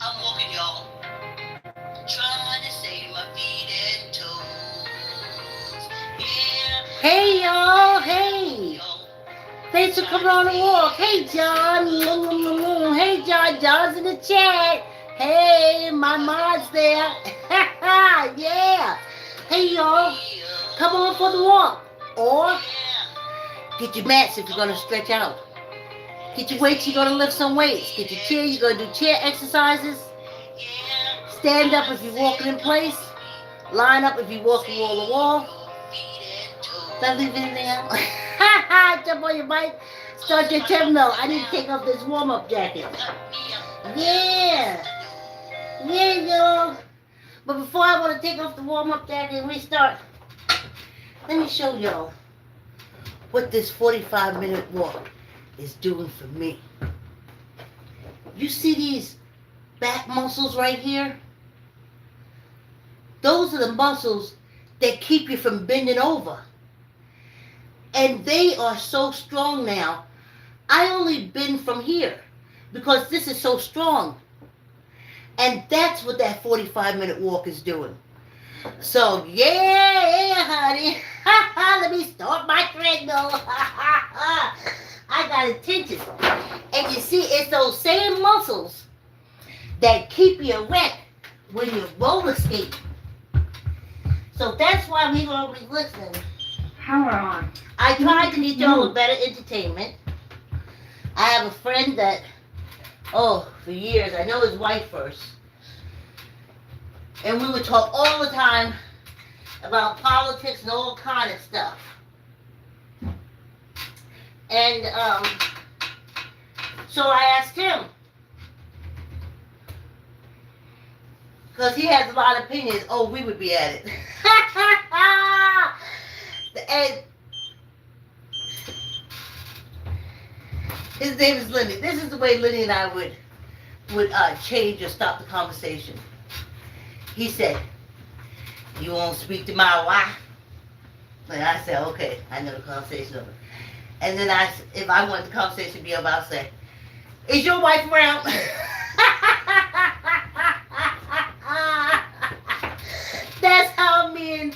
I'm walking, y'all. Trying to save my feet and toes. Yeah. Hey, y'all. Hey. Thanks for coming on the walk. Hey, John. Hey, John. John's in the chat. Hey, my mod's there. Yeah. Hey, y'all. Come on for the walk. Or get your mats if you're going to stretch out. Get your weights, you're gonna lift some weights. Get your chair, you're gonna do chair exercises. Stand up if you're walking in place. Line up if you're walking wall to wall. Did I leave anything out? Jump on your bike. Start your treadmill. I need to take off this warm-up jacket. Yeah. Yeah, y'all. But before I want to take off the warm-up jacket and restart, let me show y'all what this 45-minute walk is doing for me. You see these back muscles right here? Those are the muscles that keep you from bending over. And they are so strong now. I only bend from here because this is so strong. And that's what that 45-minute walk is doing. So, yeah, honey. Let me start my treadmill. I got attention. And you see, it's those same muscles that keep you erect when you're roller skating. So that's why we gonna be listening. Power on. I tried to get y'all a better entertainment. I have a friend that, for years, I know his wife first. And we would talk all the time about politics and all kind of stuff. And so I asked him, because he has a lot of opinions. We would be at it. And his name is Lenny. This is the way Lenny and I would change or stop the conversation. He said, "You won't speak to my wife?" And I said, "Okay, I know the conversation over." And then if I want the conversation to be over, I'll say, "Is your wife around?" That's how me and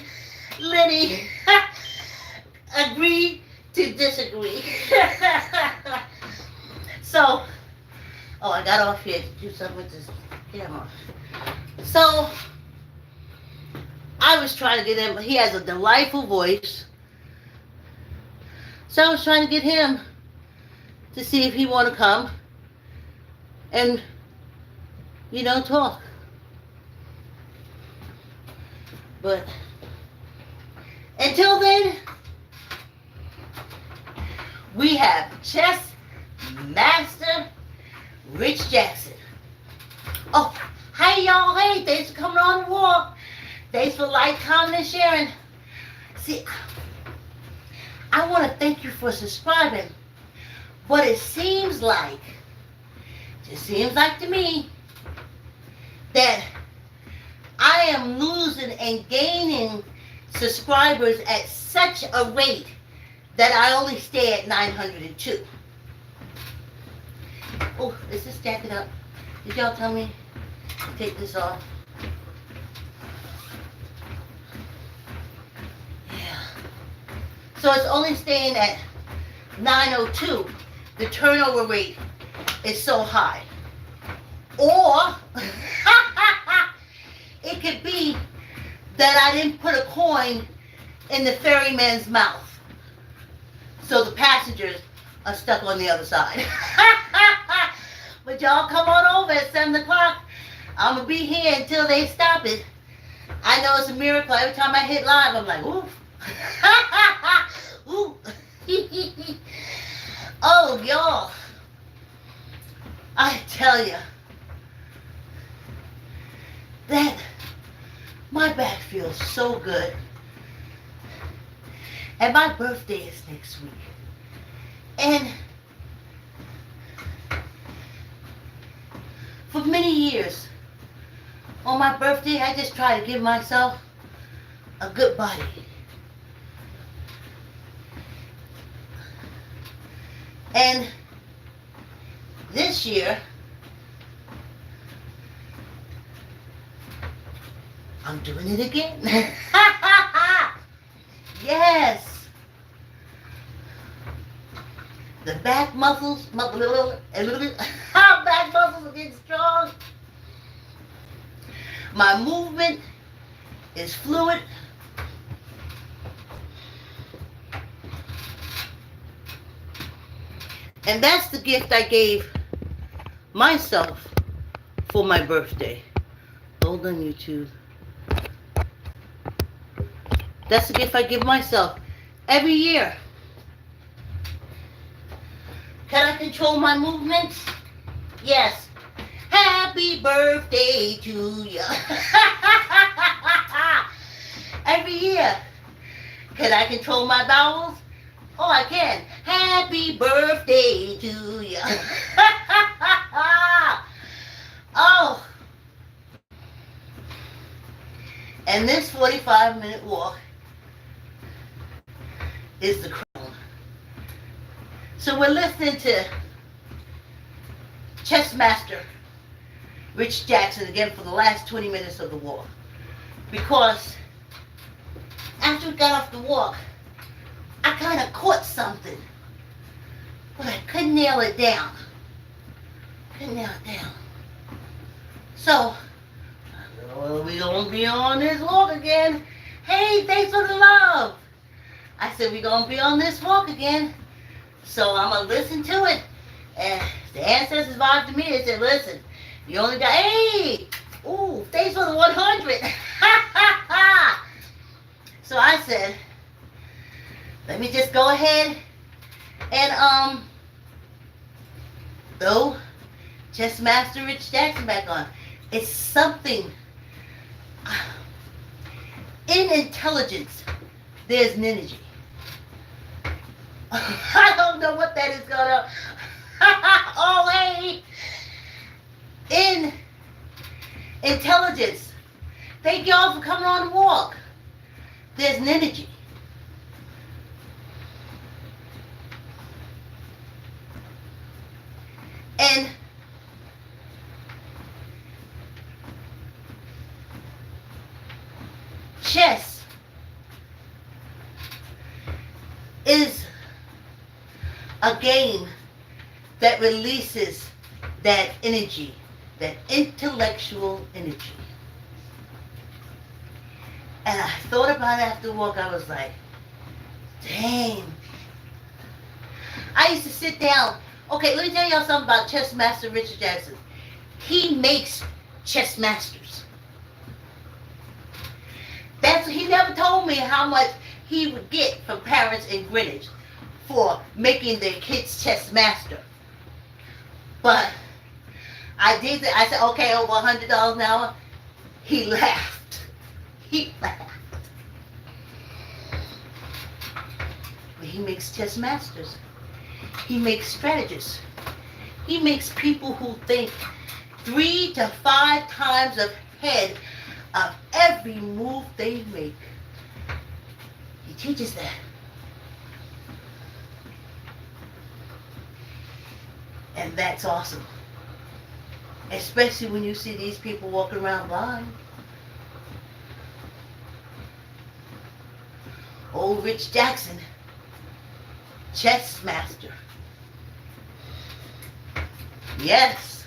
Lenny agree to disagree. So, I got off here to do something with this camera. So, I was trying to get him, he has a delightful voice. So I was trying to get him to see if he want to come and, talk. But until then, we have Chess Master Rich Jackson. Hey y'all, hey, thanks for coming on the walk. Thanks for liking, commenting, and sharing. See, I want to thank you for subscribing, but it seems like to me that I am losing and gaining subscribers at such a rate that I only stay at 902. Is this jacket up? Did y'all tell me to take this off? Yeah. So it's only staying at 902. The turnover rate is so high. Or it could be that I didn't put a coin in the ferryman's mouth. So the passengers are stuck on the other side. But y'all come on over at 7 o'clock. I'm going to be here until they stop it. I know it's a miracle. Every time I hit live, I'm like, ooh. Ooh. Y'all. I tell you. That my back feels so good. And my birthday is next week. And for many years, on my birthday, I just try to give myself a good body. And this year, I'm doing it again. Yes. The back muscles, a little bit, back muscles are getting strong. My movement is fluid. And that's the gift I gave myself for my birthday. Hold on, YouTube. That's the gift I give myself every year. Can I control my movements? Yes. Happy birthday to you. Every year. Can I control my bowels? Oh, I can. Happy birthday to you. Oh. And this 45-minute walk is the crown. So we're listening to chess master Rich Jackson again for the last 20 minutes of the walk. Because after we got off the walk, I kind of caught something, but I couldn't nail it down. So, we're going to be on this walk again. Hey, thanks for the love. I said, we're going to be on this walk again. So I'm going to listen to it. And the ancestors vibed to me. They said, listen, you only got, hey, ooh, thanks for the 100. So I said, let me just go ahead and throw Chess Master Rich Jackson back on. It's something. In intelligence, there's an energy. I don't know what that is gonna. Oh, hey. In intelligence, thank y'all for coming on the walk. There's an energy. And chess is a game that releases that energy, that intellectual energy. And I thought about it after the walk. I was like, dang. I used to sit down. Okay, let me tell y'all something about chess master Richard Jackson. He makes chess masters. He never told me how much he would get from parents in Greenwich for making their kids chess master. But I did that. I said, okay, over $100 an hour. He laughed. He laughed. But he makes chess masters. He makes strategists. He makes people who think 3 to 5 times ahead of every move they make. He teaches that. And that's awesome. Especially when you see these people walking around blind. Old Rich Jackson, chess master. Yes.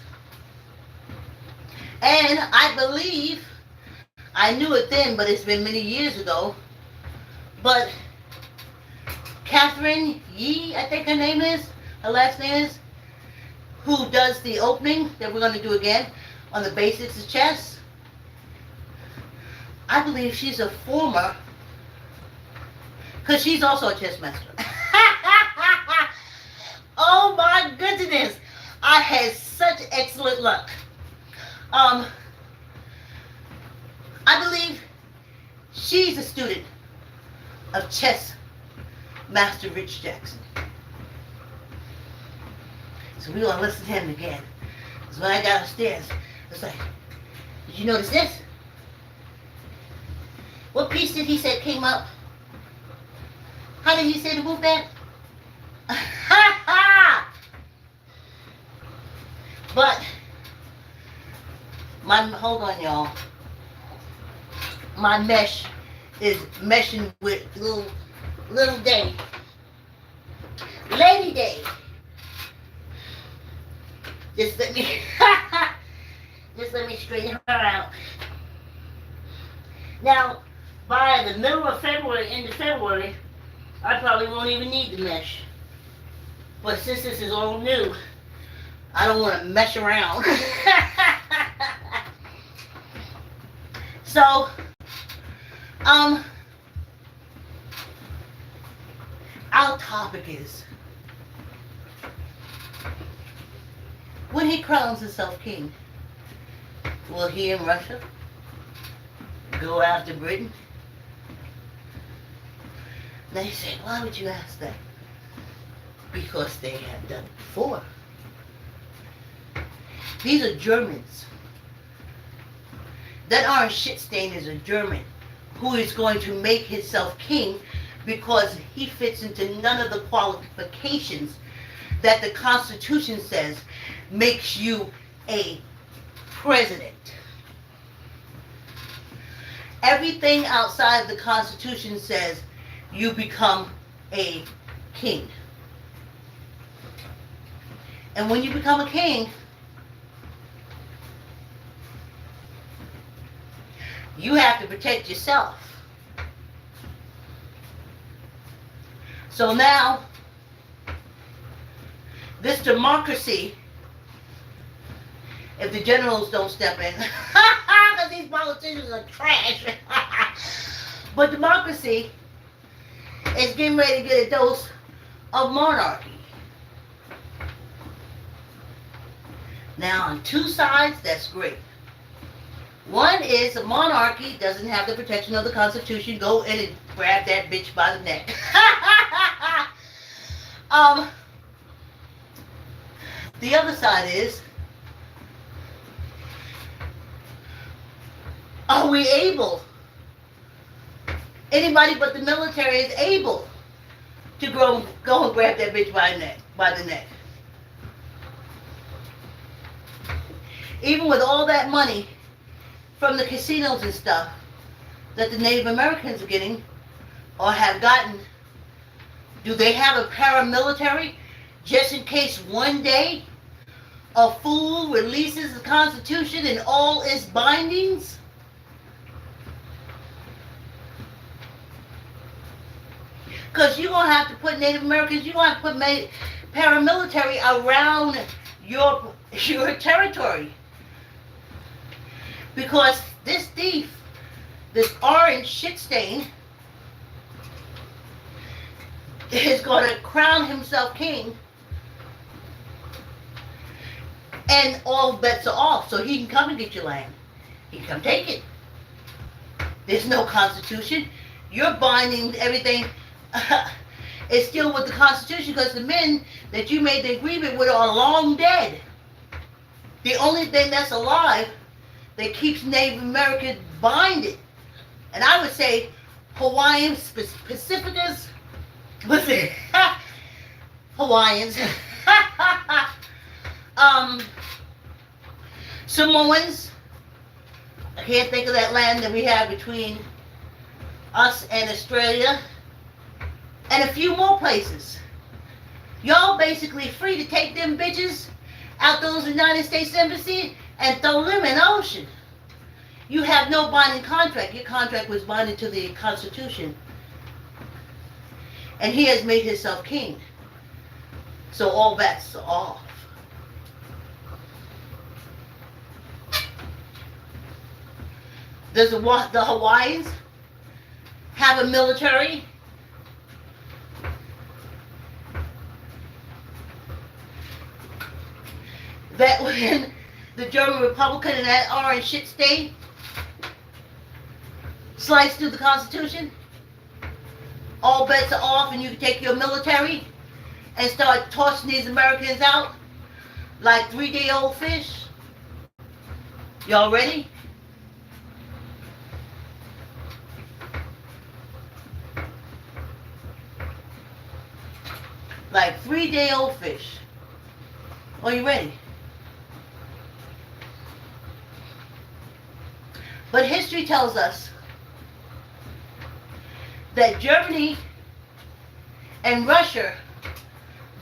And I believe, I knew it then, but it's been many years ago, but Catherine Yee, I think her name is, her last name is, who does the opening that we're going to do again on the basics of chess. I believe she's a former, because she's also a chess master. Oh my goodness. I had such excellent luck. I believe she's a student of chess master Rich Jackson. So we're going to listen to him again. Because when I got upstairs, it's like, did you notice this? What piece did he say came up? How did he say to move that? But, hold on, y'all. my mesh is meshing with little Day. Lady Day. Just let me just let me straighten her out. Now, by the middle of February, end of February, I probably won't even need the mesh. But since this is all new, I don't want to mess around. So, our topic is, when he crowns himself king, will he and Russia go after Britain? They say, why would you ask that? Because they have done it before. These are Germans. That orange shit stain is a German who is going to make himself king because he fits into none of the qualifications that the Constitution says makes you a president. Everything outside of the Constitution says you become a king. And when you become a king, you have to protect yourself. So now, this democracy, if the generals don't step in, because these politicians are trash, but democracy is getting ready to get a dose of monarchy. Now, on two sides, that's great. One is a monarchy doesn't have the protection of the Constitution. Go in and grab that bitch by the neck. The other side is, are we able, anybody but the military is able to go and grab that bitch by the neck. Even with all that money from the casinos and stuff that the Native Americans are getting or have gotten, do they have a paramilitary just in case one day a fool releases the Constitution and all its bindings? Because you're going to have to put Native Americans, you're going to have to put paramilitary around your territory. Because this thief, this orange shit stain, is going to crown himself king, and all bets are off, so he can come and get your land. He can come take it. There's no Constitution. You're binding everything. It's still with the Constitution because the men that you made the agreement with are long dead. The only thing that's alive that keeps Native American binded, and I would say Hawaiians, Pacificans, listen, Hawaiians, Samoans. I can't think of that land that we have between us and Australia, and a few more places. Y'all basically free to take them bitches out those United States Embassy and throw them in the ocean. You have no binding contract. Your contract was binding to the Constitution. And he has made himself king. So all bets are off. Does the Hawaiians have a military? That when the German Republican and that orange shit state sliced through the Constitution, all bets are off and you can take your military and start tossing these Americans out like 3-day-old fish? Y'all ready? Like 3-day-old fish. Are you ready? But history tells us that Germany and Russia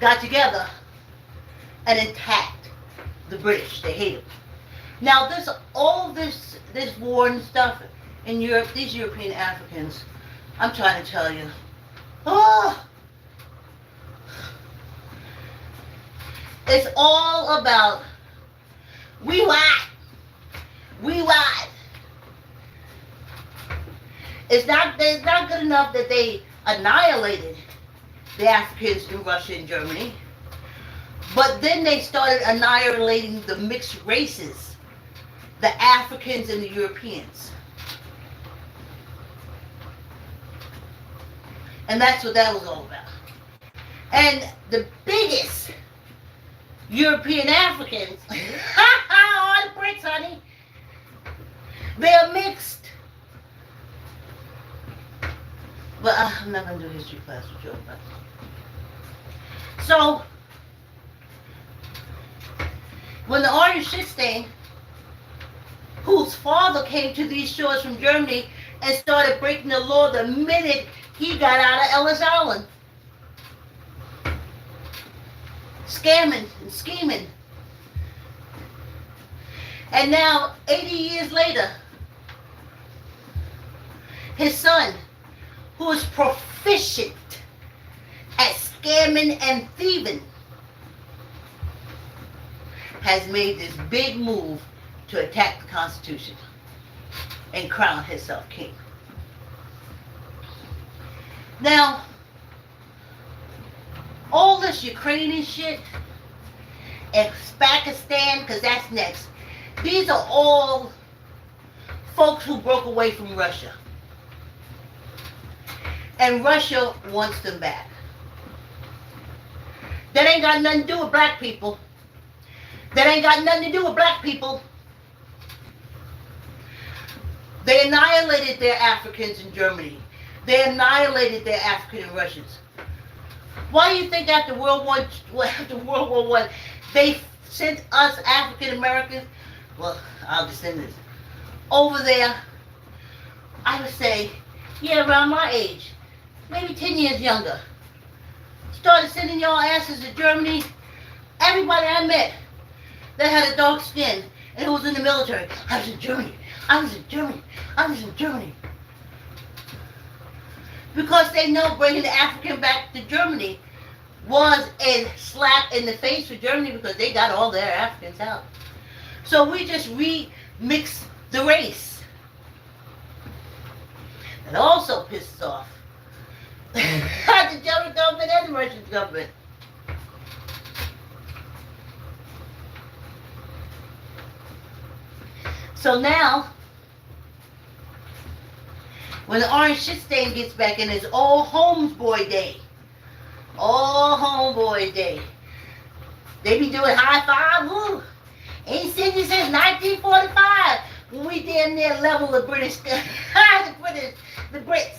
got together and attacked the British. They hate them. Now, this war and stuff in Europe, these European Africans, I'm trying to tell you, oh, it's all about we white, we white. It's not good enough that they annihilated the Africans in Russia and Germany, but then they started annihilating the mixed races, the Africans and the Europeans. And that's what that was all about. And the biggest European Africans, all the Brits, honey, they're mixed. But I'm not going to do history class with you about that. So, when the Orange shit stain, whose father came to these shores from Germany and started breaking the law the minute he got out of Ellis Island, scamming and scheming. And now, 80 years later, his son, who is proficient at scamming and thieving, has made this big move to attack the Constitution and crown himself king. Now, all this Ukrainian shit and Pakistan, because that's next, these are all folks who broke away from Russia. And Russia wants them back. That ain't got nothing to do with black people. That ain't got nothing to do with black people. They annihilated their Africans in Germany. They annihilated their African and Russians. Why do you think after World War I, they sent us African Americans, well, our descendants, over there, I would say, yeah, around my age, maybe 10 years younger, started sending y'all asses to Germany. Everybody I met that had a dark skin and who was in the military, I was in Germany, I was in Germany, I was in Germany. Because they know bringing the African back to Germany was a slap in the face for Germany because they got all their Africans out. So we just remix the race. It also pisses off the German government and the Russian government. So now, when the Orange shit stain gets back in, it's all homeboy day. All homeboy day. They be doing high five, woo. Ain't seen you since 1945 when we damn near level the British, the Brits.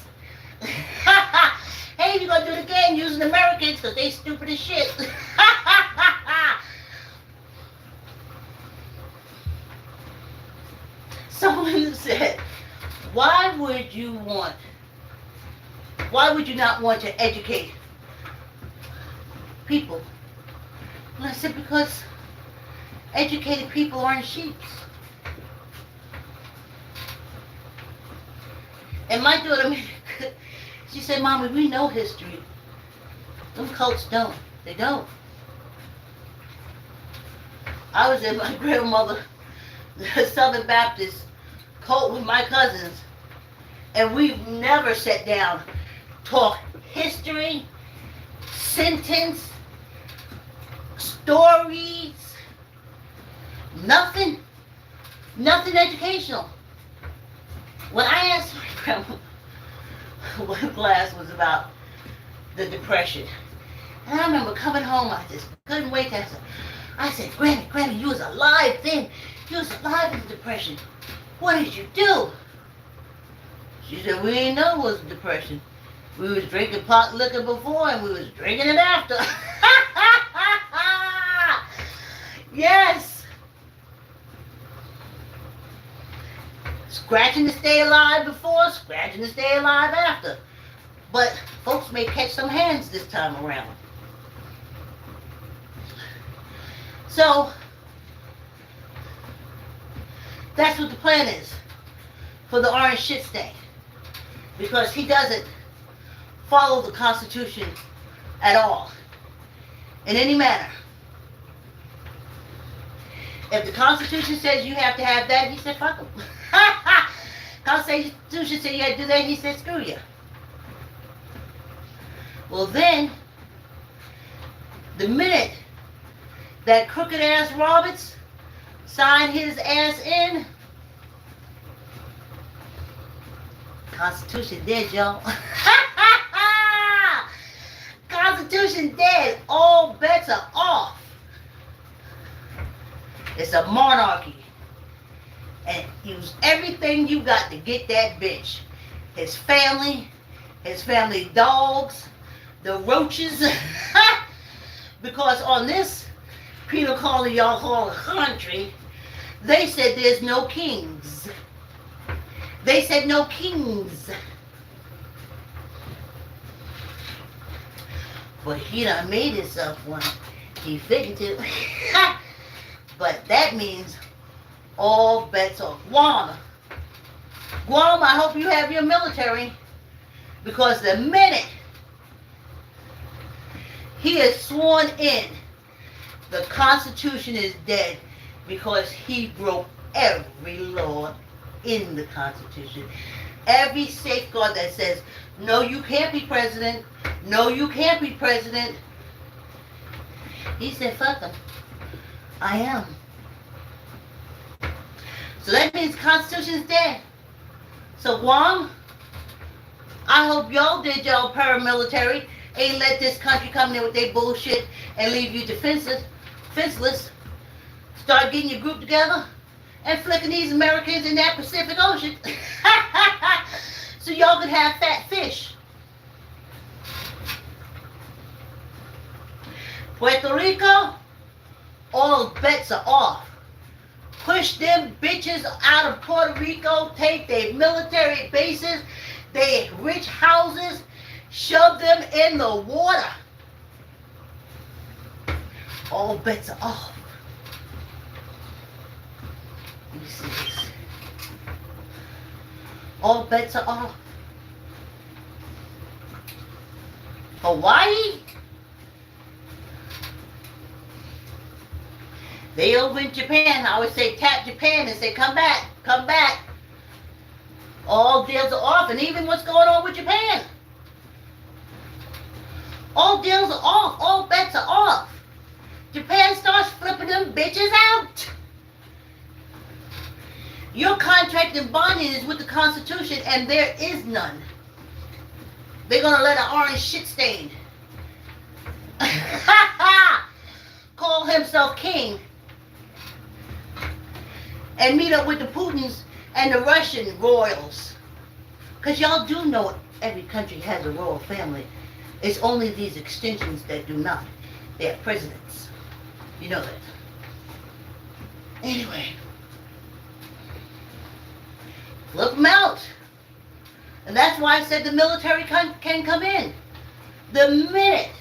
Hey, you gonna do it again using Americans because they stupid as shit. Someone said, why would you not want to educate people? And I said, because educated people aren't sheep. And my daughter, she said, Mommy, we know history. Them cults don't. They don't. I was in my grandmother, the Southern Baptist cult with my cousins, and we never sat down, talk history, sentence, stories, nothing educational. When I asked my grandma what class was about the Depression, and I remember coming home, I just couldn't wait to answer. I said, Granny, you was alive then. You was alive in the Depression. What did you do? She said, we didn't know it was a depression. We was drinking pot liquor before and we was drinking it after. Yes. Scratching to stay alive before, scratching to stay alive after. But folks may catch some hands this time around. So, that's what the plan is for the orange shit stain. Because he doesn't follow the Constitution at all, in any manner. If the Constitution says you have to have that, he said, fuck him. Constitution said you had to do that, he said, screw you. Well then, the minute that crooked ass Roberts signed his ass in, Constitution dead, y'all. Constitution dead. All bets are off. It's a monarchy. And use everything you got to get that bitch. His family dogs, the roaches. Because on this penal colony y'all call a country, they said there's no kings. They said no kings. But he done made himself one. He fitting to. But that means all bets are Guam. Guam, I hope you have your military. Because the minute he is sworn in, the Constitution is dead. Because he broke every law in the Constitution. Every safeguard that says, no, you can't be president. No, you can't be president. He said, fuck them. I am. So that means the Constitution's dead. So Guam, I hope y'all did y'all paramilitary. Ain't let this country come in with their bullshit and leave you defenseless. Start getting your group together and flicking these Americans in that Pacific Ocean. So y'all can have fat fish. Puerto Rico, all bets are off. Push them bitches out of Puerto Rico, take their military bases, their rich houses, shove them in the water. All bets are off. Let me see this. All bets are off. Hawaii? They over in Japan. I always say tap Japan and say, come back, come back. All deals are off. And even what's going on with Japan. All deals are off. All bets are off. Japan starts flipping them bitches out. Your contract and bonding is with the Constitution, and there is none. They're going to let an orange shit stain call himself king and meet up with the Putins and the Russian royals. Because y'all do know every country has a royal family. It's only these extensions that do not. They have presidents. You know that. Anyway. Flip them out. And that's why I said the military can come in. The minute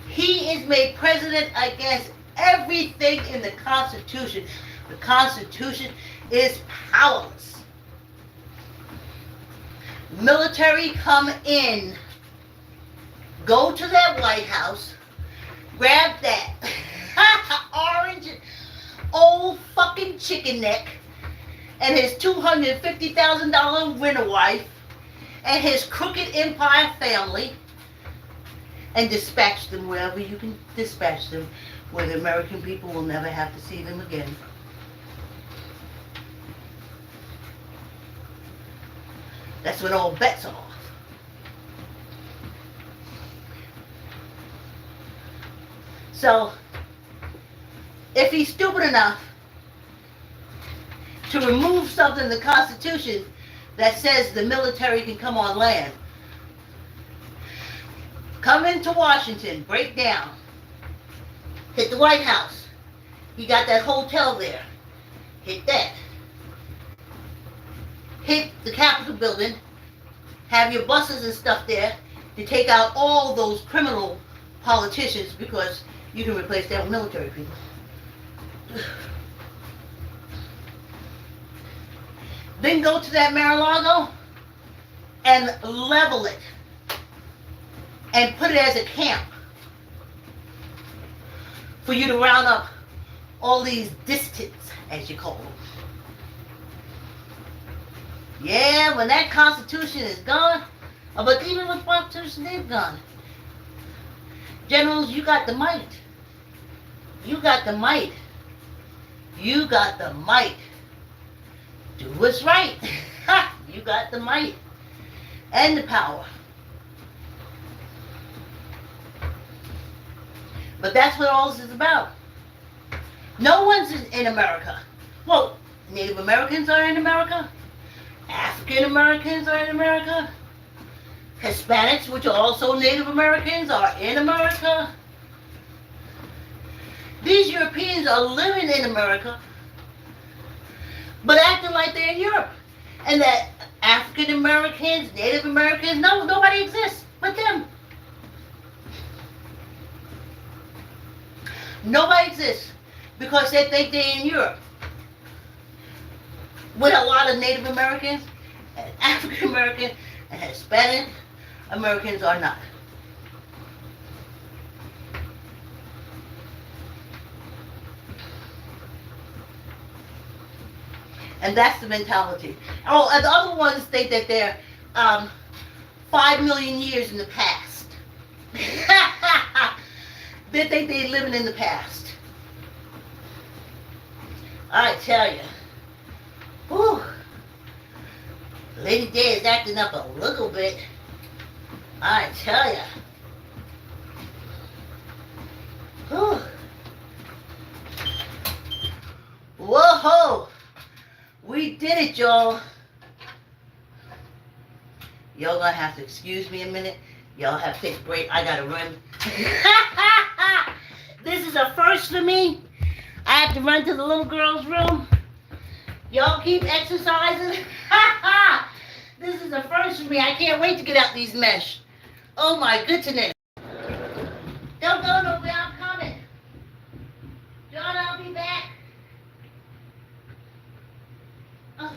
he is made president against everything in the Constitution, the Constitution is powerless. Military come in. Go to that White House. Grab that orange old fucking chicken neck and his $250,000 winter wife and his crooked empire family and dispatch them wherever you can dispatch them, where the American people will never have to see them again. That's when all bets are off. So, if he's stupid enough to remove something in the Constitution that says the military can come on land, come into Washington, break down, hit the White House. You got that hotel there. Hit that. Hit the Capitol building. have your buses and stuff there to take out all those criminal politicians because you can replace them with military people. Then go to that Mar-a-Lago and level it and put it as a camp for you to round up all these dissidents, as you call them. Yeah, when that Constitution is gone, but even when the Constitution is gone, generals, you got the might. You got the might. You got the might. Do what's right. You got the might and the power. But that's what all this is about. No one's in America. Well, Native Americans are in America. African Americans are in America. Hispanics, which are also Native Americans, are in America. These Europeans are living in America, but acting like they're in Europe. And that African Americans, Native Americans, no, nobody exists but them. Nobody exists because they think they're in Europe. With a lot of Native Americans, and African Americans, and Hispanic Americans are not. And that's the mentality. Oh, and the other ones think that they're 5 million years in the past. They think they're living in the past. I tell you. Whew. Lady Day is acting up a little bit. I tell you. Whew. Whoa-ho! We did it, y'all. Y'all gonna have to excuse me a minute. Y'all have to take a break. I gotta run. This is a first for me. I have to run to the little girl's room. Y'all keep exercising. This is a first for me. I can't wait to get out these mesh. Oh my goodness. Don't go nowhere. I'm coming. John, I'll be back. Oh.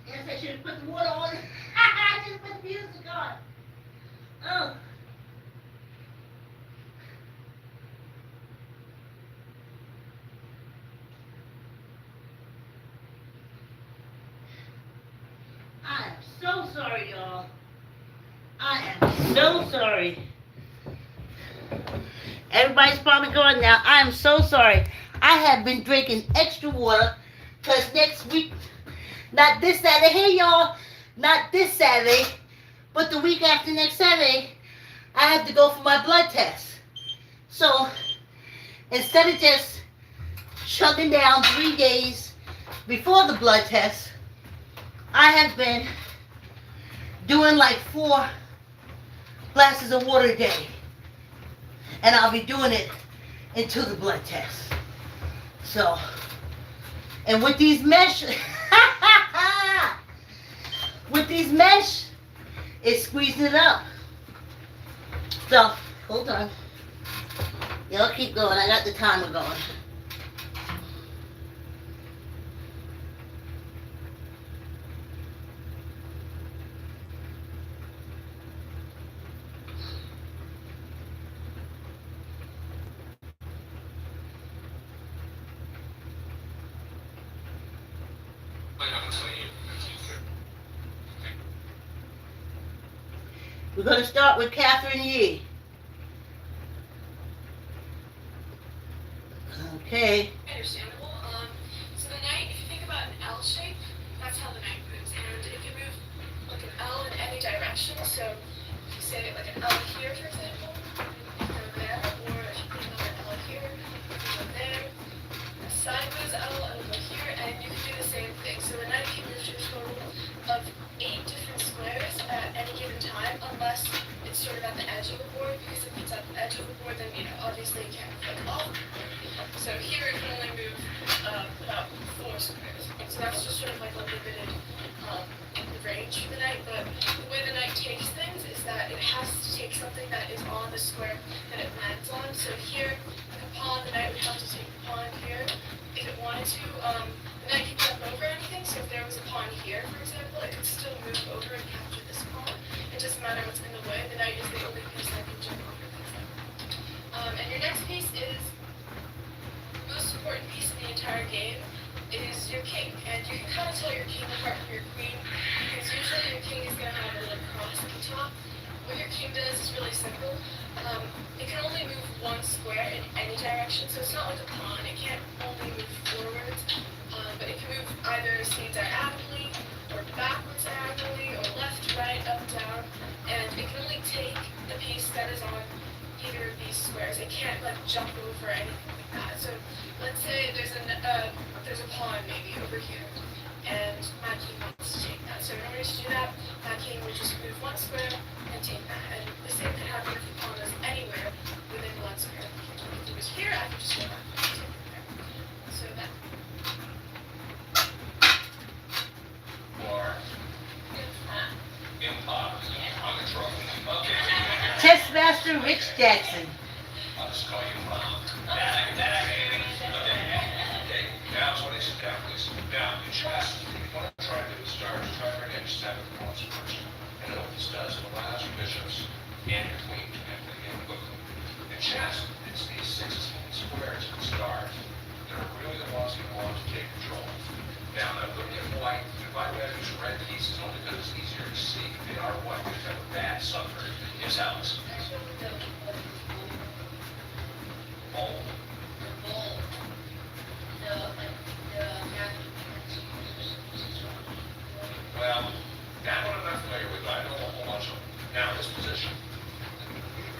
Yes, I should have put the water on. I should have put the music on. Oh. I am so sorry, y'all. I am so sorry. Everybody's probably going now. I am so sorry. I have been drinking extra water because next week, not this Saturday, hey y'all, not this Saturday, but the week after next Saturday, I have to go for my blood test. So instead of just chugging down 3 days before the blood test, I have been doing like 4 glasses of water a day. And I'll be doing it until the blood test. So, and with these mesh, it's squeezing it up. So, hold on. Y'all keep going. I got the timer going. We're going to start with Catherine Yee. Okay. Understandable. So the knight, if you think about an L shape, that's how the knight moves. And it can move like an L in any direction. So if you say like an L here, for example, you can go there. Or if you think about an L here, you can go there. A sideways L, and go here. And you can do the same thing. So the knight can move to a total of 8 different squares at any given time, unless it's sort of at the edge of the board. Because if it's at the edge of the board, then, obviously you can't click all. So here it can only move about 4 squares. So that's just sort of like a limited range for the knight. But the way the knight takes things is that it has to take something that is on the square that it lands on. So here, like a pawn, the knight would have to take the pawn here if it wanted to. The knight can jump over anything. So if there was a pawn here, for example, it could still move over and capture this pawn. It doesn't matter what's in the way. The knight is the only piece that can jump over things like that. And your next piece is most important piece in the entire game is your king. And you can kind of tell your king apart from your queen, because usually your king is going to have a little cross at the top. What your king does is really simple. It can only move 1 square in any direction, so it's not like a pawn. It can't only move forwards, but it can move either diagonally, or backwards diagonally, or left, right, up, down, and it can only take the piece that is on either of these squares. It can't jump over anything like that. So let's say there's a pawn maybe over here, and my king wants to take that. So in order to do that, my king would just move 1 square and take that. And the same could happen if the pawn was anywhere within 1 square. If it was here, I could just go back and take it there. So that. Chessmaster Rich Jackson. I'll just call you Mom. Okay, now so they sit down, please. Now, in chess, what I'm trying to do is try to bring in 7 pawns first. And what this does, it allows your bishops and your queen to get in quickly. In chess, it's these 6 squares at the start that are really the ones you want to take control of. Now, I'm looking at white. If I would use red pieces, only because it's easier to see. If they are white, they have a bad subvert. Here's Alex. Bold. Well, that one I'm not familiar with, but I know a whole bunch of them. Now, this position,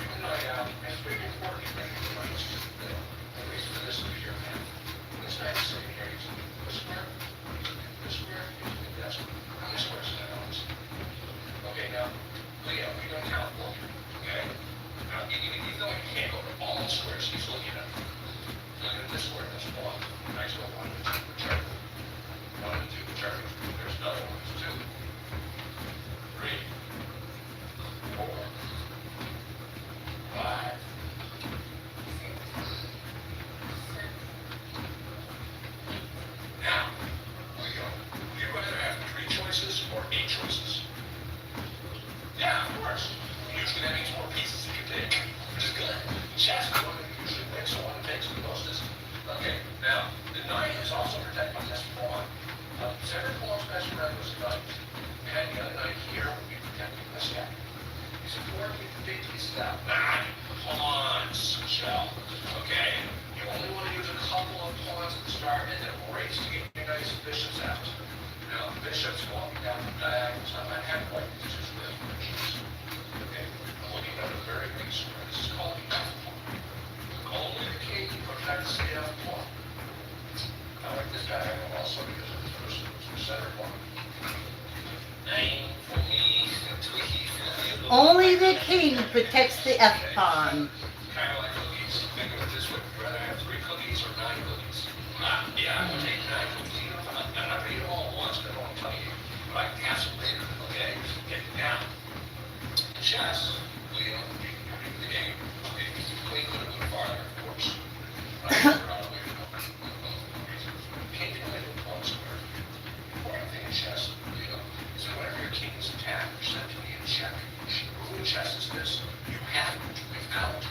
even though it's pretty important, at least for this here, this night is sitting here, you see this square, that's how many squares is that on this? Okay, now, Leo, you're going to count 4, okay? Now, even though you can't go to all the squares, he's looking at them. Look at this square, that's 1. Nice go 1 and 2, return. 1 and 2, return. There's another one, 2, 3, 4, 5. Now, Leo, do you rather have 3 choices or 8 choices? Yeah, of course. Usually that means more pieces you can take, which is good. Chess is one that usually picks the one that takes the most. Okay, now, the knight is also protecting this pawn. Center pawn's best friend was the knight. And the other knight here would be protecting this guy. It's important to keep the big pieces out. Pawns, Shell. Okay? You only want to use a couple of pawns at the start and then race to get your knights and bishops out. Now, bishops walking down the diagonals. I'm not having white. This is really bishops. Okay? I'm looking at a very big square. This is called the F pawn. Only the king protects the F pawn. I like this diagonal also because of the first center pawn. Only the king protects the F pawn. Kind of like cookies. Think of it this way. Would you rather have 3 cookies or 9 cookies? Yeah, I would take 9 cookies. I'm not going to eat them all at once, but I won't tell you. But I can have some later, okay? Okay, now, chess, Leo, you're new to the game. The queen could have moved farther, of course. But I figured out a way to go. King can only move 1 square. The important thing in chess, Leo, is that whenever your king is attacked, you're sent to be in check. The rule in chess is this: you have to, without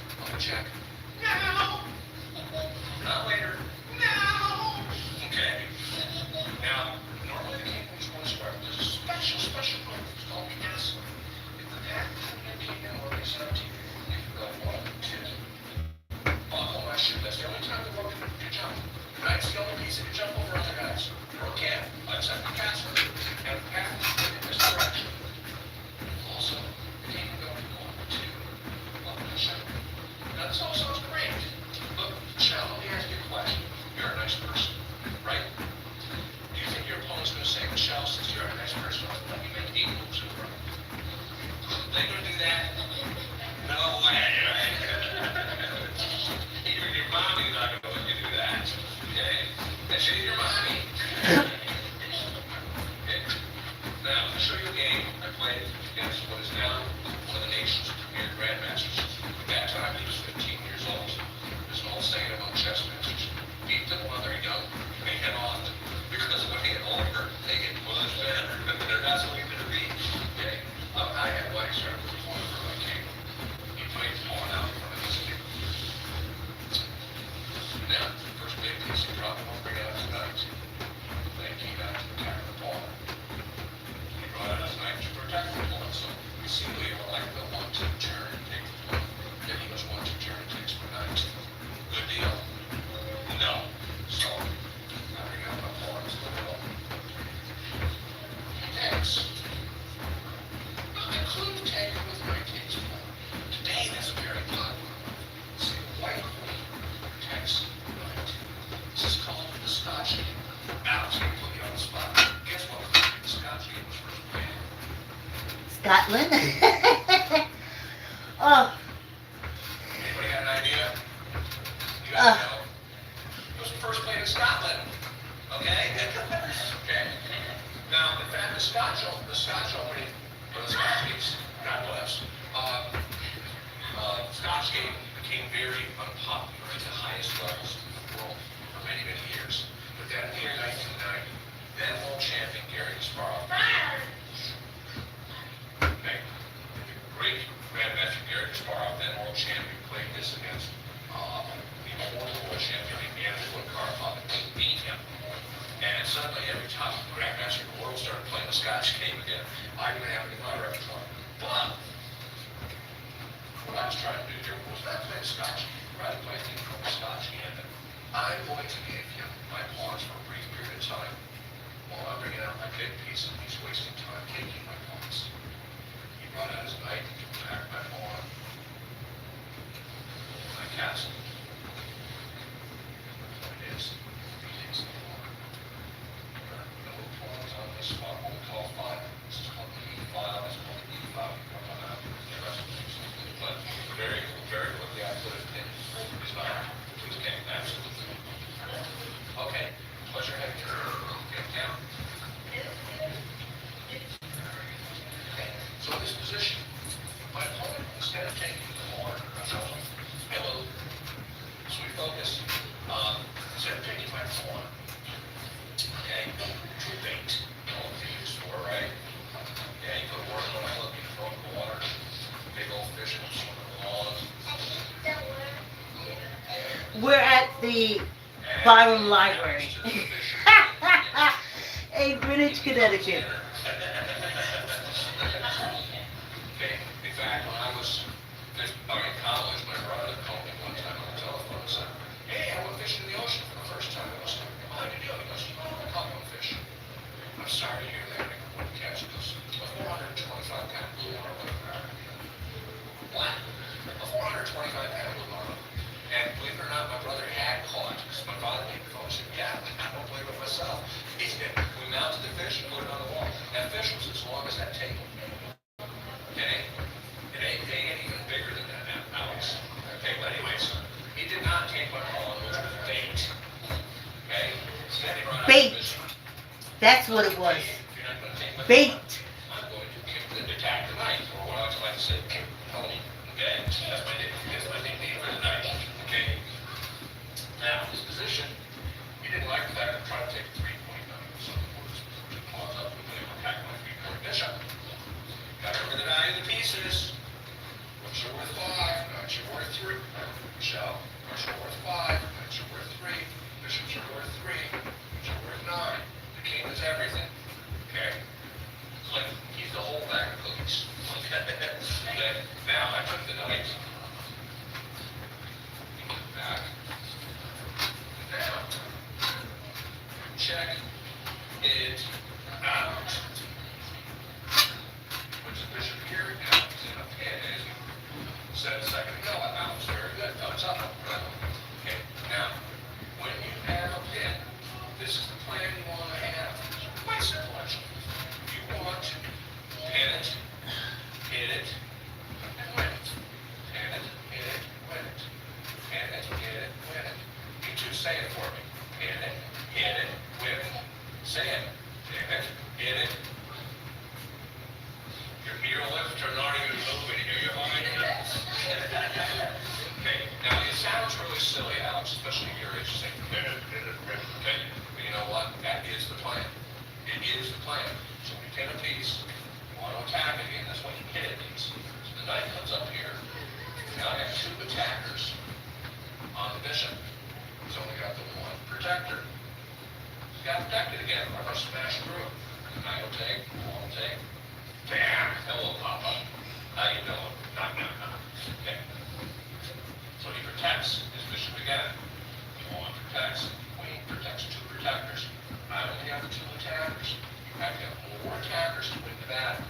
Scotland. Oh, Anybody got an idea? You Uh. guys know. It was the first plane in Scotland. Okay? Okay. Now, in fact, the Scotch opening, or the Scotch piece, God bless, Scotchgate became very unpopular at the highest levels in the world for many, many years. But then in the year 1990, then world champion Gary Kasparov, okay, great grandmaster Gary Kasparov, then world champion, played this against the former world champion Andrew Karpov, and beat him. And suddenly every top grandmaster in the world started playing the Scotch game again. I didn't have it in my repertoire. But what I was trying to do here was not play Scotch, rather play a thing called Scotch Gambit. I'm going to give him my pawns for a brief period of time. While I'm bringing out my big piece and he's wasting time taking my pawns. He brought out his knight to attack my pawn. My castle. It is. He takes the pawn. There are no pawns on this spot. What we call file. This is called the E file. It's called the E file. You come on out. But very, very quickly I put it in his mouth. Please game, absolutely. Okay, pleasure having you. Get down. Okay, so in this position, my opponent, instead of taking the pawn, hello, so we focus, instead of taking my pawn, okay, to bait, you know what they use for, right? Yeah, you put work on a hook, you throw it in the water. Big old fish and swimming along. we're at the Byron Library. In Greenwich, Connecticut. Okay, in fact, when I was in college, my brother called me one time on the telephone and said, "Hey, I went fishing in the ocean for the first time." I was like, "How did you do it?" He goes, "Oh, I caught one fish." I'm sorry to hear that. I wouldn't catch it. It was a 425-pound blue marlin. What? A 425-pound blue marlin. And believe it or not, my brother had caught, because my father came to the phone and said, "Yeah, I don't play with myself." He said, "We mounted the fish and put it on the wall." That fish was as long as that table. Okay? It ain't even bigger than that now, Alex. Okay, but anyways, he did not take my pawn, which was bait. Okay? So then he brought out Bait. the fish. That's what it was. If you're not going to take my Bait. pawn, I'm going to kick the attack the knight, or what I like to say, kick the pony. Okay? That's my nickname for the night. Okay? Now, this position, he didn't like the fact that I'm trying to take a 3-point knight. So he was two pawns up and then attack my 3-point bishop. Got to remember the value of the pieces. Rooks are worth 5, knights are worth 3. Michelle, rooks are worth 5, knights are worth 3. Bishops are worth 3, knights are worth 9. The king is everything. Okay? It's like he's the whole bag of cookies. Okay? Now, I took the knight. Back. Now, check it out. Puts the bishop here, now it's in a pin, as you said a second ago. That was very good. Thumbs up. Okay, now, when you have a pin, this is the plan you want to have. It's quite simple, actually. You want to pin it, hit it, and win it. Pin it, hit it, win it. Pin it, hit it, win it. You two say it for me. Pin it, hit it, win it. Say it. Pin it, hit it. Your lips are not even moving here. You're on Okay, now it sounds really silly, Alex, especially your age, saying, pin it, okay? But you know what? That is the plan. It is the plan. So when you pin a piece, you want to attack it again. That's when you hit a piece. So the knight comes up here. Now I have 2 attackers on the bishop. He's only got the 1 protector. He's got protected again. I'm going to smash through him. The knight will take, the pawn will take. Bam! Hello, Papa. How you doing? Okay. So he protects his bishop again. The pawn protects. The queen protects 2 protectors. I only have 2 attackers. You have to have more attackers to win the battle.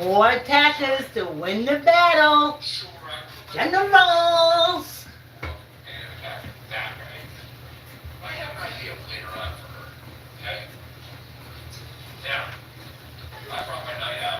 More attackers to win the battle. Sure, I could. Generals. And attack that way. I have an idea later on for her. Okay? Now, I brought my knight out.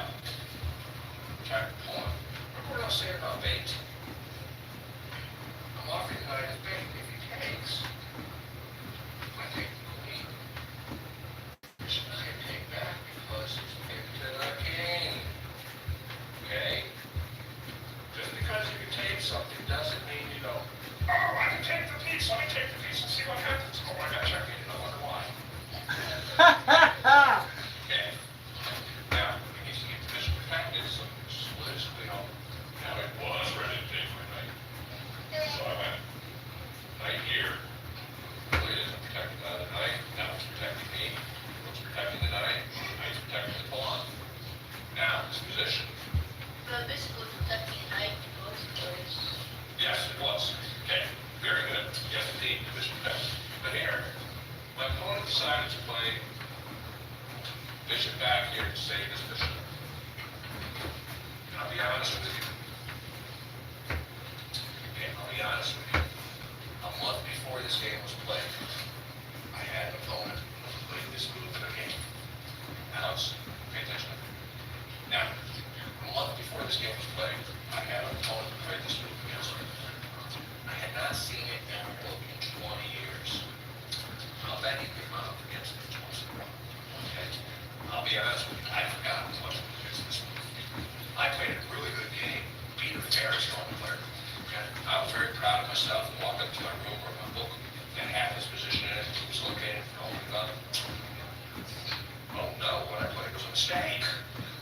game was played, I had an opponent who played this move against me. I had not seen it in a book in 20 years. I'll bet he came up against me twice in a row. Okay? I'll be honest with you, I forgot what it was against this move. I played a really good game, beat a very strong player. And I was very proud of myself and walked up to my room where my book that had his position in it, it was located, and oh my God. Oh no, what I played was a mistake.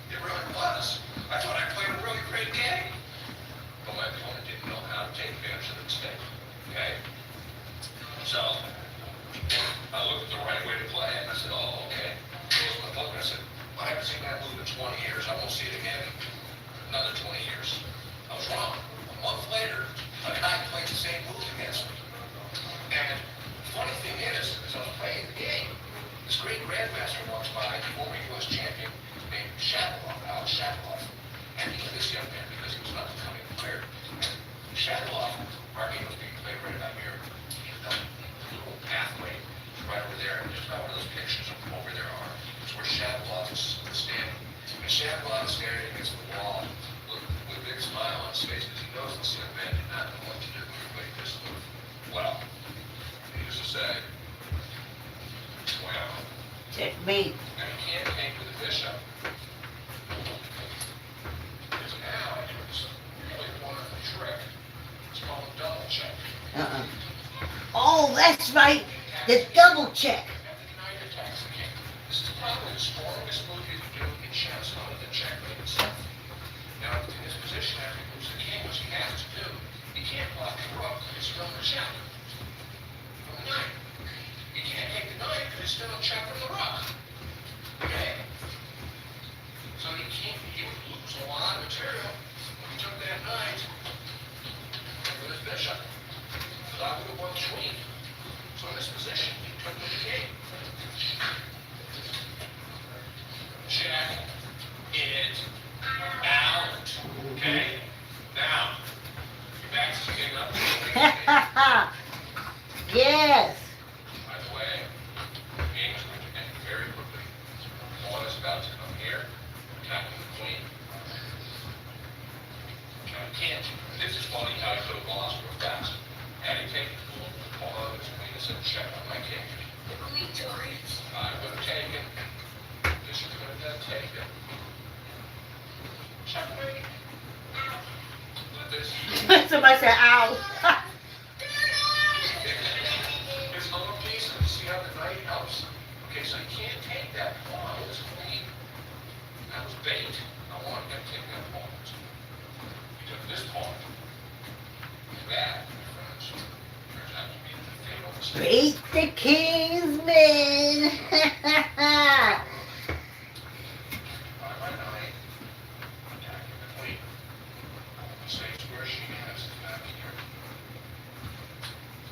It really was. I thought I played a really great game. But my opponent didn't know how to take advantage of the mistake. Okay? So, I looked at the right way to play and I said, oh, okay. Closed my book and I said, I haven't seen that move in 20 years. I won't see it again in another 20 years. I was wrong. A month later, a guy played the same move against me. And the funny thing is, as I was playing the game, this great grandmaster walks by, former U.S. champion named Shapovalov, Alex Shapovalov. And he knew this young man because he was an up-and-coming player. And Shapovalov, our game was being played right about here. The little pathway right over there, and just about one of those pictures over there are. It's where Shapovalov is standing. And Shapovalov is staring against the wall with a big smile on his face because he knows this young man did not know what to do when he played this move. Well, needless to say, well, Checkmate. and he can't take with the bishop. Because now I do this really wonderful trick. It's called a double check. Oh, that's right. The double check. And the knight attacks the king. This is probably the strongest move you can do in chess other than checkmate itself. Now, in this position, after he moves the king, which he has to do, he can't block the rook. It's still in the check. From the knight. He can't take the knight because it's still a check from the rook. Okay? So he would lose a lot of material when he took that knight with his bishop. Because I would have won the queen. So in this position, he took the king. Check it out. Okay? Now, your back's getting up. Yes. By the way, the game is going to end very quickly. Pawn is about to come here, attacking the queen. I can't. This is funny how he could have lost real fast. Had he taken the pawn of his queen and said, check on my king. The queen joins. I would have taken. Bishop could have taken. Checkmate. But this. Somebody said, ow. His little piece, and you see how the knight helps? Okay, so he can't take that pawn with his queen. That was bait. I wanted him to take that pawn. He took this pawn. That, my friends, turns out to be the fatal mistake. Beat the Kingsman. By my knight, attacking the queen. The same square she has is back here.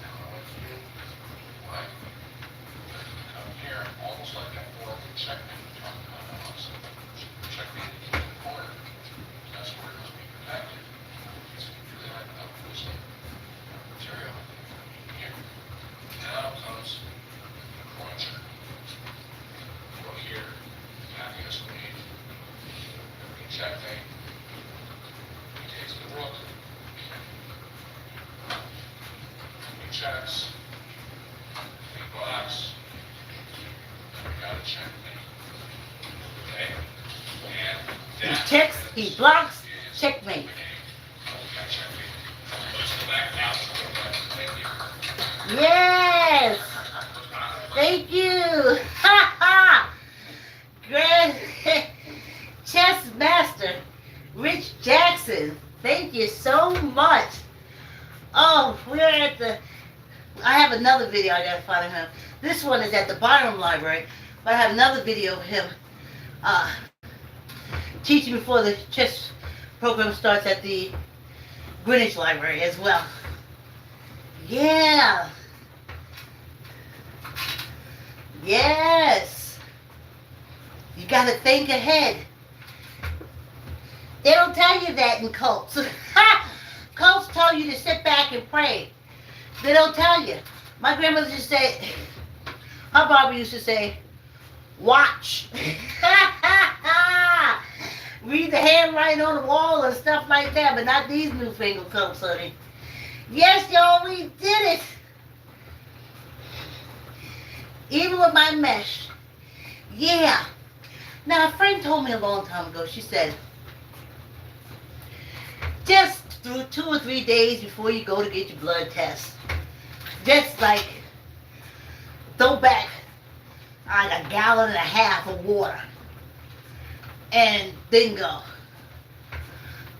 Now I want to do what? Come here, almost like that forward checkmate we talked about also. Checkmate in the corner. That's where it must be protected. It's really like up losing material. Here. Now comes the cruncher. Go here, attacking his queen. Checkmate. He takes the rook. He checks. He blocks. We got a checkmate. Okay? And He that checks, he blocks, is checkmate. the game. We got checkmate. Let's go back now. Thank you. Yes. Thank you. Ha ha. Grand chess master, Rich Jackson. Thank you so much. Oh, we're at the. I have another video I gotta find of him. This one is at the Byram Library, but I have another video of him teaching before the chess program starts at the Greenwich Library as well. Yeah. Yes. You gotta think ahead. They don't tell you that in cults. Cults tell you to sit back and pray. They don't tell you. My grandmother used to say, her Barbara used to say, watch. read the handwriting on the wall and stuff like that, but not these newfangled coats, honey. Yes, y'all, we did it. Even with my mesh. Yeah. Now, a friend told me a long time ago, she said, just through 2 or 3 days before you go to get your blood test, just like throw back like a gallon and a half of water and then go.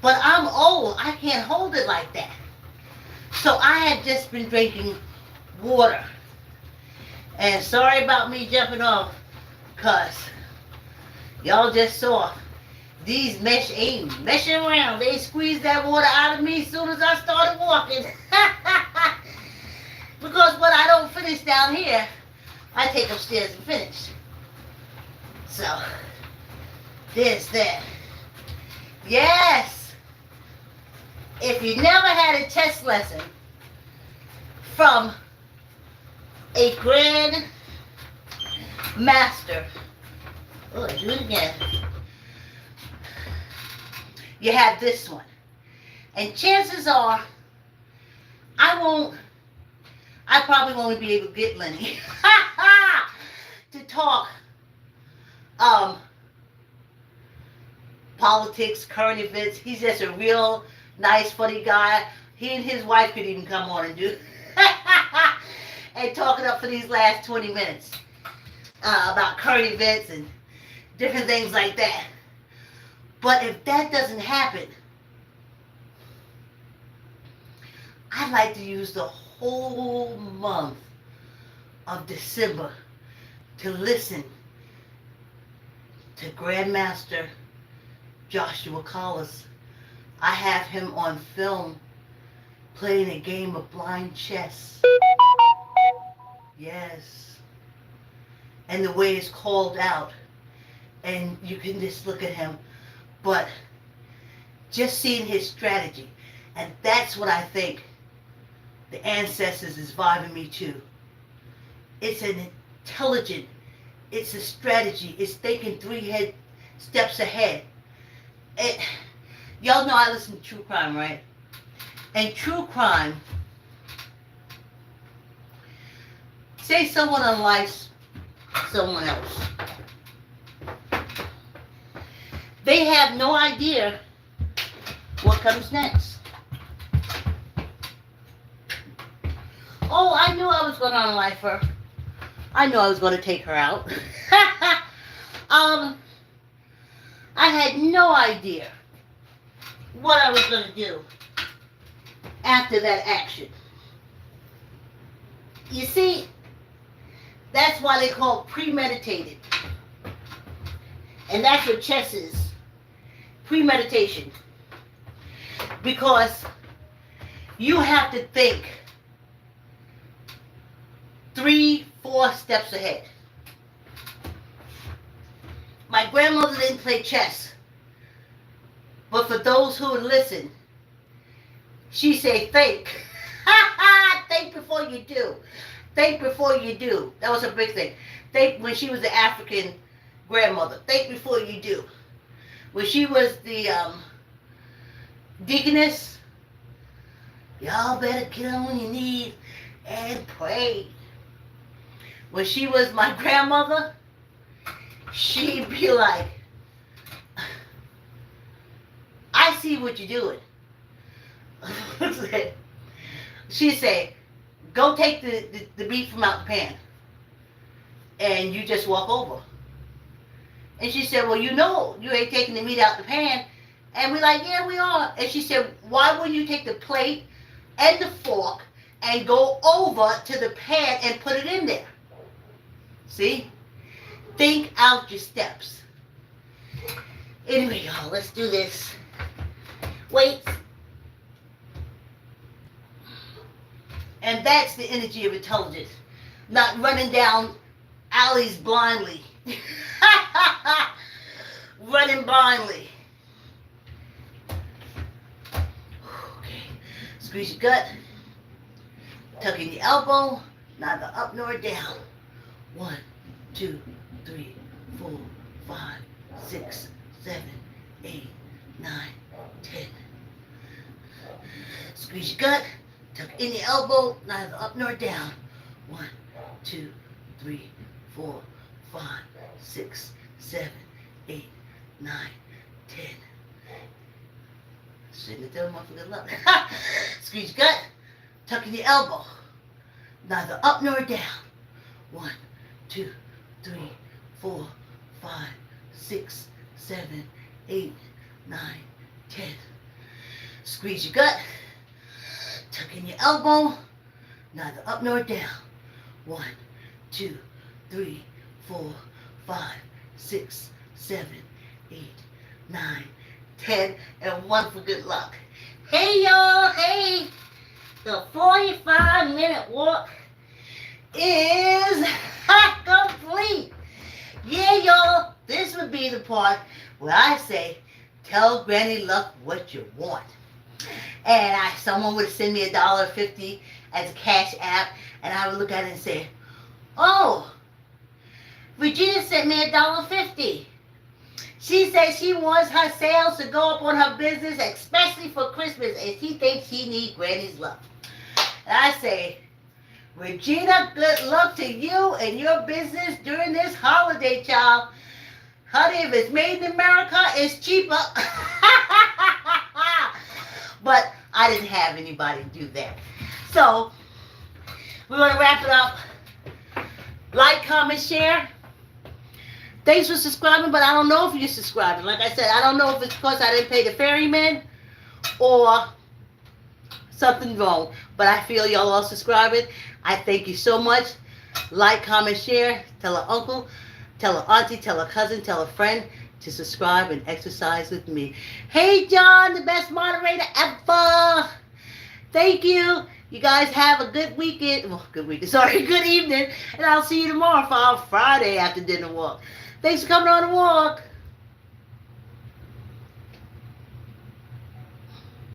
But I'm old. I can't hold it like that. So I had just been drinking water. And sorry about me jumping off, cuz y'all just saw these mesh ain't meshing around. They squeezed that water out of me as soon as I started walking. Because what I don't finish down here, I take upstairs and finish. So, there's that. Yes! If you never had a chess lesson from a grand master, oh, I do it again. You have this one. And chances are, I probably won't be able to get Lenny to talk politics, current events. He's just a real nice, funny guy. He and his wife could even come on and do and talk it up for these last 20 minutes about current events and different things like that. But if that doesn't happen, I'd like to use the whole month of December to listen to Grandmaster Joshua Collis. I have him on film playing a game of blind chess. Yes. And the way it's called out. And you can just look at him. But just seeing his strategy. And that's what I think the ancestors is vibing me to. It's an intelligent, it's a strategy, it's thinking 3 steps ahead. Y'all know I listen to true crime, right? And true crime, say someone unlikes someone else. They have no idea what comes next. Oh, I knew I was going to unlife her. I knew I was going to take her out. I had no idea what I was going to do after that action. You see, that's why they call it premeditated. And that's what chess is. Premeditation. Because you have to think 3, 4 steps ahead. My grandmother didn't play chess. But for those who would listen, she said, think. Think before you do. Think before you do. That was a big thing. Think when she was the African grandmother. Think before you do. When she was the deaconess, y'all better get on your knees and pray. When she was my grandmother, she'd be like, I see what you're doing. She'd say, go take the meat from out the pan. And you just walk over. And she said, well, you know you ain't taking the meat out the pan. And we're like, yeah, we are. And she said, why wouldn't you take the plate and the fork and go over to the pan and put it in there? See? Think out your steps. Anyway, y'all, let's do this. Wait. And that's the energy of intelligence. Not running down alleys blindly. Running blindly. Okay. Squeeze your gut. Tuck in your elbow. Neither up nor down. 1, 2, 3, 4, 5, 6, 7, 8, 9, 10. Squeeze your gut. Tuck in your elbow, neither up nor down. 1, 2, 3, 4, 5, 6, 7, 8, 9, 10. Sitting it down, for good luck. Squeeze your gut. Tuck in your elbow. Neither up nor down. 1, 2, 3, 4, 5, 6, 7, 8, 9, 10. Squeeze your gut. Tuck in your elbow. Neither up nor down. 1, 2, 3, 4, 5, 6, 7, 8, 9, 10. And 1 for good luck. Hey y'all, hey. The 45-minute walk is complete. Yeah, y'all, this would be the part where I say, tell Granny Luck what you want. And someone would send me $1.50 as a cash app, and I would look at it and say, oh, Regina sent me $1.50. She says she wants her sales to go up on her business, especially for Christmas, and she thinks she needs Granny's luck. And I say, Regina, good luck to you and your business during this holiday, child. Honey, if it's made in America, it's cheaper. But I didn't have anybody do that. So, we're going to wrap it up. Like, comment, share. Thanks for subscribing, but I don't know if you're subscribing. Like I said, I don't know if it's because I didn't pay the ferryman or something wrong. But I feel y'all are subscribing. I thank you so much. Like, comment, share. Tell her uncle, tell her auntie, tell her cousin, tell her friend to subscribe and exercise with me. Hey, John, the best moderator ever. Thank you. You guys have a good weekend. Well, good evening. And I'll see you tomorrow for our Friday after dinner walk. Thanks for coming on the walk.